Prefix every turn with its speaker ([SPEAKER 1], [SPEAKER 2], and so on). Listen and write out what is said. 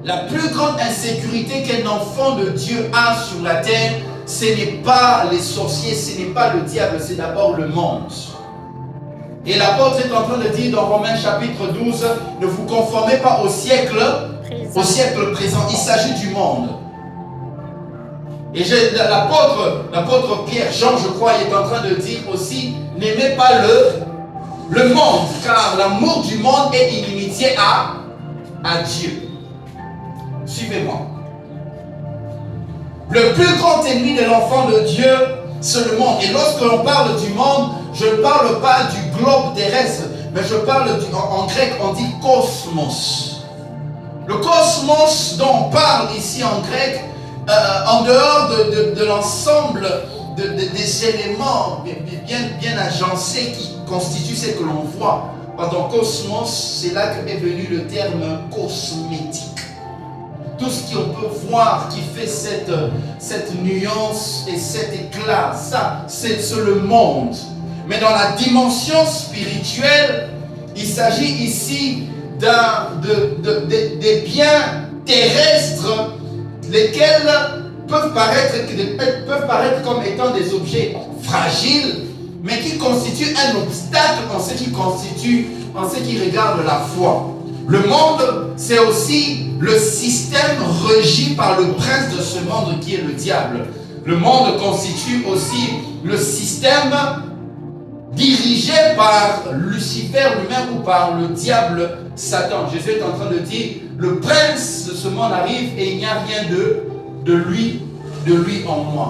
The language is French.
[SPEAKER 1] La plus grande insécurité qu'un enfant de Dieu a sur la terre, ce n'est pas les sorciers, ce n'est pas le diable, c'est d'abord le monde. Et l'apôtre est en train de dire dans Romains chapitre 12, ne vous conformez pas au siècle présent. Il s'agit du monde. Et l'apôtre Pierre, Jean, je crois, est en train de dire aussi, n'aimez pas le monde, car l'amour du monde est inimitié à Dieu. Suivez-moi. Le plus grand ennemi de l'enfant de Dieu, c'est le monde. Et lorsque l'on parle du monde, je ne parle pas du globe terrestre, mais je parle en grec, on dit cosmos. Le cosmos dont on parle ici en grec, en dehors de l'ensemble des éléments bien agencés qui constituent ce que l'on voit. Dans cosmos, c'est là qu'est venu le terme cosmétique. Tout ce qu'on peut voir qui fait cette nuance et cet éclat, ça, c'est le monde. Mais dans la dimension spirituelle, il s'agit ici des biens terrestres, lesquels peuvent paraître comme étant des objets fragiles, mais qui constituent un obstacle en ce qui regarde la foi. Le monde, c'est aussi le système régi par le prince de ce monde qui est le diable. Le monde constitue aussi le système dirigé par Lucifer lui-même ou par le diable Satan. Jésus est en train de dire, le prince de ce monde arrive et il n'y a rien de lui en moi.